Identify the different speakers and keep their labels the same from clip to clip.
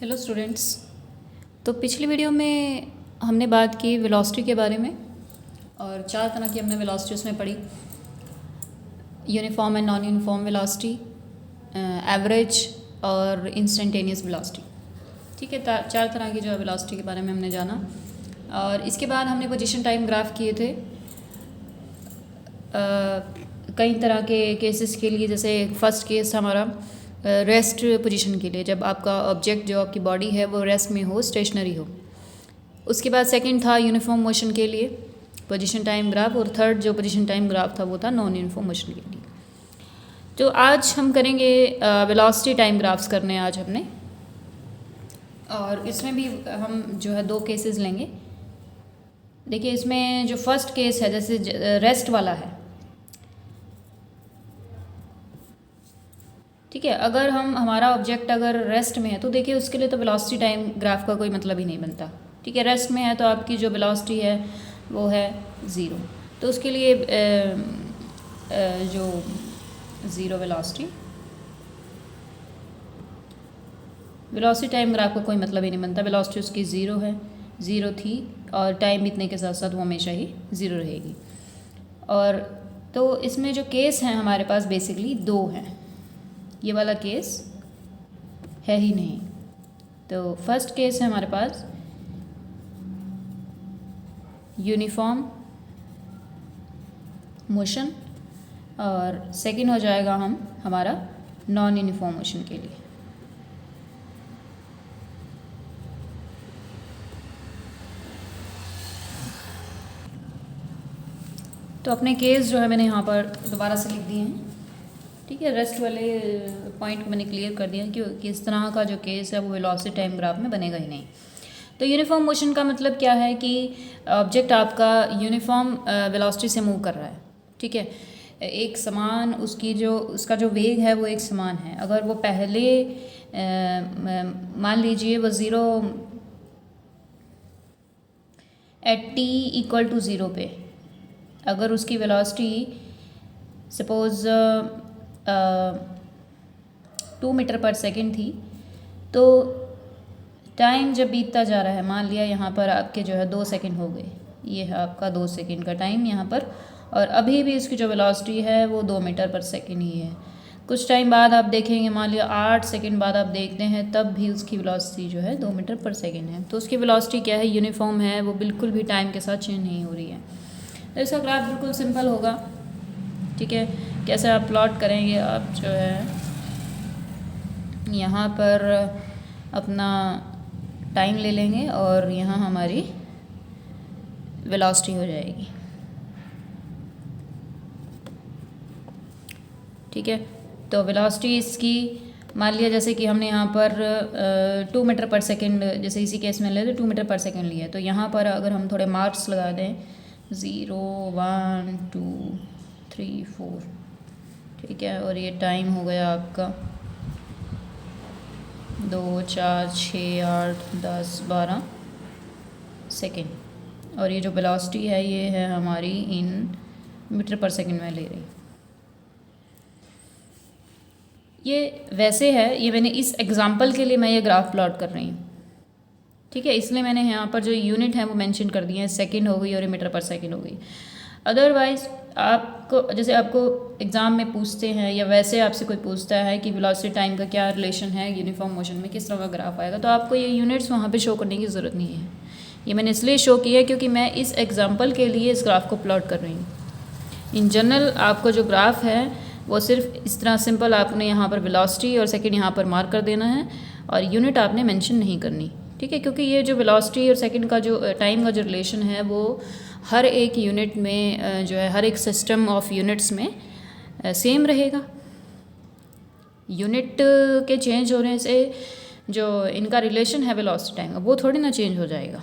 Speaker 1: Hello students. तो पिछली video में हमने बात की वेलोसिटी के बारे में और चार तरह की हमने वेलोसिटी उसमें पढ़ी। Uniform and non uniform velocity, average और इंस्टेंटेनियस वेलोसिटी। ठीक है, चार तरह की जो है वेलोसिटी के बारे में हमने जाना। और इसके बाद हमने पोजीशन टाइम ग्राफ किए थे कई तरह के केसेस के लिए। जैसे फर्स्ट केस हमारा रेस्ट पोजीशन के लिए, जब आपका ऑब्जेक्ट जो आपकी बॉडी है वो रेस्ट में हो, स्टेशनरी हो। उसके बाद सेकंड था यूनिफॉर्म मोशन के लिए पोजीशन टाइम ग्राफ, और थर्ड जो पोजीशन टाइम ग्राफ था वो था नॉन यूनिफॉर्म मोशन के लिए। तो आज हम करेंगे वेलोसिटी टाइम ग्राफ्स करने आज हमने, और इसमें भी हम जो है दो केसेस लेंगे। देखिए, इसमें जो फर्स्ट केस है जैसे रेस्ट वाला है, ठीक है। अगर हमारा ऑब्जेक्ट अगर रेस्ट में है तो देखिए उसके लिए तो वेलोसिटी टाइम ग्राफ का कोई मतलब ही नहीं बनता। ठीक है, रेस्ट में है तो आपकी जो वेलोसिटी है वो है ज़ीरो। तो उसके लिए जो ज़ीरो वेलोसिटी टाइम ग्राफ का कोई मतलब ही नहीं बनता। वेलोसिटी उसकी ज़ीरो है, ज़ीरो थी, और टाइम बीतने के साथ साथ वो हमेशा ही ज़ीरो रहेगी। और तो इसमें जो केस हैं हमारे पास बेसिकली दो हैं, ये वाला केस है ही नहीं। तो फर्स्ट केस है हमारे पास यूनिफॉर्म मोशन, और सेकंड हो जाएगा हमारा नॉन यूनिफॉर्म मोशन के लिए। तो अपने केस जो है मैंने यहाँ पर दोबारा से लिख दिए हैं। ठीक है, रेस्ट वाले पॉइंट मैंने क्लियर कर दिया कि किस तरह का जो केस है वो वेलोसिटी टाइम ग्राफ में बनेगा ही नहीं। तो यूनिफॉर्म मोशन का मतलब क्या है कि ऑब्जेक्ट आपका यूनिफॉर्म वेलोसिटी से मूव कर रहा है। ठीक है, एक समान उसका जो वेग है वो एक समान है। अगर वो पहले मान लीजिए वो zero at t equal to zero पे अगर उसकी velocity suppose 2 metre per second थी, तो टाइम जब बीतता जा रहा है, मान लिया यहाँ पर आपके जो है 2 सेकेंड हो गए, ये है आपका 2 सेकेंड का टाइम यहाँ पर, और अभी भी इसकी जो वेलोसिटी है वो 2 मीटर पर सेकेंड ही है। कुछ टाइम बाद आप देखेंगे, मान लिया 8 सेकेंड बाद आप देखते हैं, तब भी उसकी वेलोसिटी जो है 2 मीटर पर सेकेंड है। तो उसकी वेलोसिटी क्या है, यूनिफॉर्म है, वो बिल्कुल भी टाइम के साथ चेंज नहीं हो रही है। तो इसका ग्राफ बिल्कुल सिंपल होगा। ठीक है, कैसे आप प्लॉट करेंगे, आप जो है यहाँ पर अपना टाइम ले लेंगे और यहाँ हमारी वेलोसिटी हो जाएगी। ठीक है, तो वेलोसिटी इसकी मान लिया जैसे कि हमने यहाँ पर 2 मीटर पर सेकेंड, जैसे इसी केस में ले तो 2 मीटर पर सेकेंड लिया है। तो यहाँ पर अगर हम थोड़े मार्क्स लगा दें 0 1 2 3 4, ठीक है, और ये टाइम हो गया आपका 2 4 6 8 10 12 सेकेंड, और ये जो वेलोसिटी है ये है हमारी इन मीटर पर सेकेंड में ले रही। ये वैसे है, ये मैंने इस एग्जांपल के लिए मैं ये ग्राफ प्लॉट कर रही हूँ। ठीक है, इसलिए मैंने यहाँ पर जो यूनिट है वो मेंशन कर दिए हैं, सेकंड हो गई और मीटर पर सेकंड हो गई। अदरवाइज आपको जैसे आपको एग्ज़ाम में पूछते हैं या वैसे आपसे कोई पूछता है कि वेलोसिटी टाइम का क्या रिलेशन है यूनिफॉर्म मोशन में, किस तरह का ग्राफ आएगा, तो आपको ये यूनिट्स वहाँ पे शो करने की ज़रूरत नहीं है। ये मैंने इसलिए शो किया है क्योंकि मैं इस एग्जाम्पल के लिए इस ग्राफ को प्लॉट कर रही हूँ। इन जनरल आपको जो ग्राफ है वो सिर्फ इस तरह सिंपल, आपने यहाँ पर वेलोसिटी और सेकेंड यहाँ पर मार्क कर देना है, और यूनिट आपने मेंशन नहीं करनी। ठीक है, क्योंकि ये जो वेलोसिटी और सेकंड का जो टाइम का जो रिलेशन है वो हर एक यूनिट में जो है, हर एक सिस्टम ऑफ यूनिट्स में सेम रहेगा। यूनिट के चेंज होने से जो इनका रिलेशन है वेलोसिटी टाइम का वो थोड़ी ना चेंज हो जाएगा।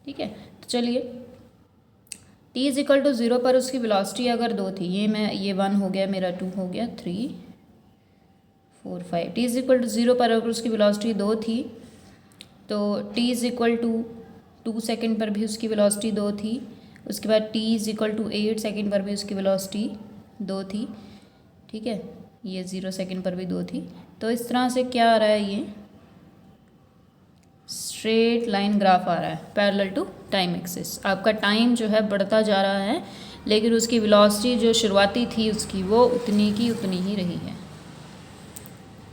Speaker 1: ठीक है, तो चलिए, t इज इक्वल टू 0 पर उसकी वेलोसिटी अगर 2 थी, ये 1 हो गया, मेरा 2 हो गया, 3 4 5। t इज इक्वल टू 0 पर अगर उसकी वेलोसिटी 2 थी, तो t is equal to 2 second पर भी उसकी वेलोसिटी 2 थी। उसके बाद t is equal to 8 second पर भी उसकी वेलोसिटी 2 थी। ठीक है, ये 0 सेकेंड पर भी 2 थी। तो इस तरह से क्या आ रहा है, ये स्ट्रेट लाइन ग्राफ आ रहा है पैरेलल टू टाइम एक्सिस। आपका टाइम जो है बढ़ता जा रहा है, लेकिन उसकी वेलोसिटी जो शुरुआती थी उसकी वो उतनी की उतनी ही रही है।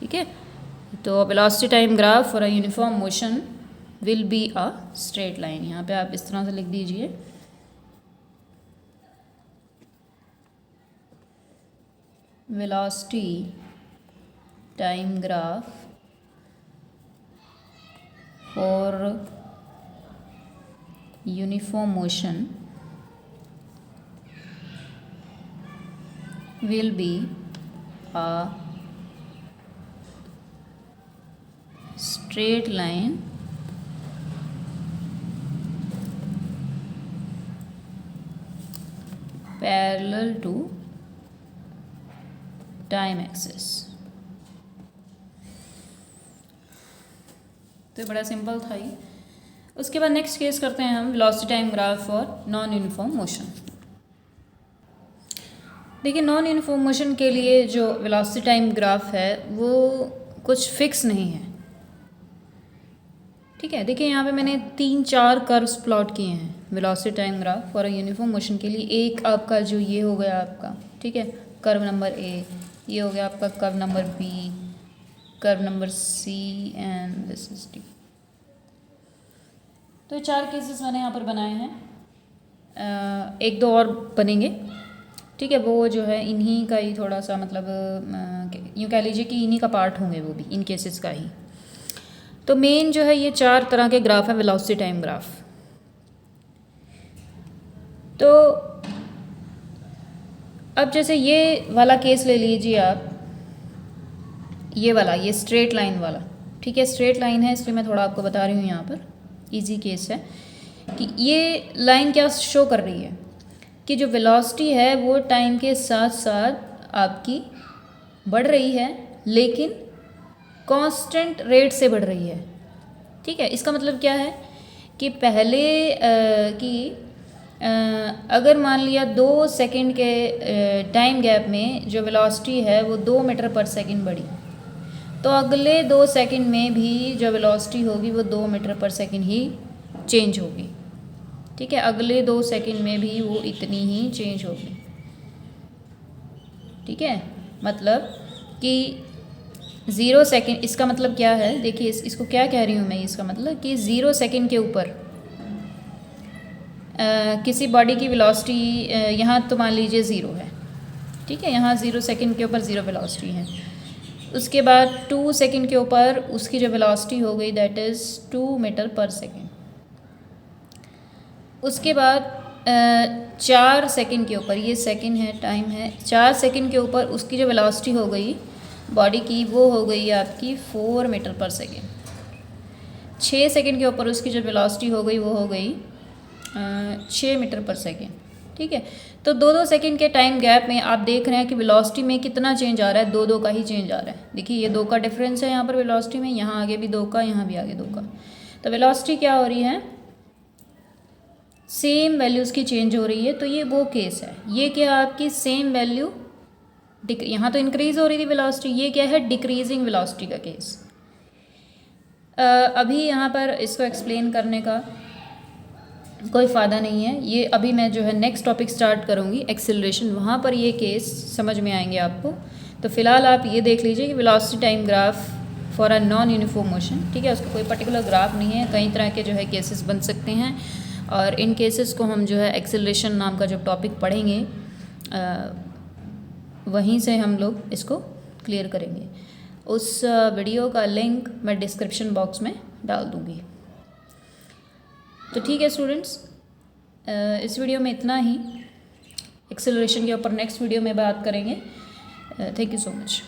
Speaker 1: ठीक है, तो velocity time graph for a uniform motion will be a straight line. यहाँ पे आप इस तरह से लिख दीजिए, velocity time graph for uniform motion will be a straight line parallel to time axis। तो बड़ा सिंपल था ये। उसके बाद नेक्स्ट केस करते हैं हम velocity time graph for non uniform motion. देखिए, नॉन यूनिफॉर्म मोशन के लिए जो वेलोसिटी टाइम ग्राफ है वो कुछ फिक्स नहीं है। ठीक है, देखिए यहाँ पे मैंने 3-4 कर्व्स प्लॉट किए हैं velocity time graph for a uniform motion के लिए। एक आपका जो ये हो गया आपका, ठीक है, कर्व नंबर ए, ये हो गया आपका curve number B, curve number C and this is D. तो 4 केसेस मैंने यहाँ पर बनाए हैं, 1-2 और बनेंगे। ठीक है, वो जो है इन्हीं का ही थोड़ा सा मतलब यूँ कह लीजिए कि इन्हीं का पार्ट होंगे, वो भी इन केसेस का ही। तो मेन जो है ये 4 तरह के ग्राफ है वेलोसिटी टाइम ग्राफ। तो अब जैसे ये वाला केस ले लीजिए आप, ये वाला, ये स्ट्रेट लाइन वाला। ठीक है, स्ट्रेट लाइन है इसलिए मैं थोड़ा आपको बता रही हूँ, यहाँ पर इजी केस है कि ये लाइन क्या शो कर रही है कि जो वेलोसिटी है वो टाइम के साथ साथ आपकी बढ़ रही है, लेकिन कांस्टेंट रेट से बढ़ रही है। ठीक है, इसका मतलब क्या है कि पहले अगर मान लिया 2 सेकंड के टाइम गैप में जो वेलोसिटी है वो 2 मीटर पर सेकंड बढ़ी, तो अगले 2 सेकंड में भी जो वेलोसिटी होगी वो 2 मीटर पर सेकंड ही चेंज होगी। ठीक है, अगले 2 सेकंड में भी वो इतनी ही चेंज होगी। ठीक है, मतलब कि 0 सेकंड, इसका मतलब क्या है, देखिए इसको क्या कह रही हूँ मैं, इसका मतलब कि 0 सेकंड के ऊपर किसी बॉडी की वेलोसिटी यहाँ तो मान लीजिए 0 है। ठीक है, यहाँ 0 सेकंड के ऊपर 0 वेलोसिटी है। उसके बाद 2 सेकंड के ऊपर उसकी जो वेलोसिटी हो गई दैट इज़ 2 मीटर पर सेकंड। उसके बाद 4 सेकंड के ऊपर, ये सेकंड है, टाइम है, 4 सेकंड के ऊपर उसकी जो वेलोसिटी हो गई बॉडी की वो हो गई आपकी 4 मीटर पर सेकंड। 6 सेकंड के ऊपर उसकी जो वेलोसिटी हो गई वो हो गई 6 मीटर पर सेकंड। ठीक है, तो 2-2 सेकंड के टाइम गैप में आप देख रहे हैं कि वेलोसिटी में कितना चेंज आ रहा है, 2-2 का ही चेंज आ रहा है। देखिए ये 2 का डिफरेंस है यहाँ पर वेलोसिटी में, यहाँ आगे भी 2 का, यहाँ भी आगे 2 का। तो वेलोसिटी क्या हो रही है, सेम वैल्यूज़ की चेंज हो रही है। तो ये वो केस है, ये क्या आपकी सेम वैल्यू यहाँ तो इंक्रीज हो रही थी वेलोसिटी, ये क्या है डिक्रीजिंग वेलोसिटी का केस। अभी यहाँ पर इसको एक्सप्लेन करने का कोई फ़ायदा नहीं है, ये अभी मैं जो है नेक्स्ट टॉपिक स्टार्ट करूँगी एक्सेलरेशन, वहाँ पर ये केस समझ में आएंगे आपको। तो फ़िलहाल आप ये देख लीजिए कि velocity time graph for a non uniform motion. ठीक है, उसका कोई पर्टिकुलर ग्राफ नहीं है, कई तरह के जो है केसेस बन सकते हैं, और इन केसेस को हम जो है एक्सेलरेशन नाम का जो टॉपिक पढ़ेंगे वहीं से हम लोग इसको क्लियर करेंगे। उस वीडियो का लिंक मैं डिस्क्रिप्शन बॉक्स में डाल दूँगी। तो ठीक है स्टूडेंट्स, इस वीडियो में इतना ही। एक्सेलरेशन के ऊपर नेक्स्ट वीडियो में बात करेंगे। Thank you so much.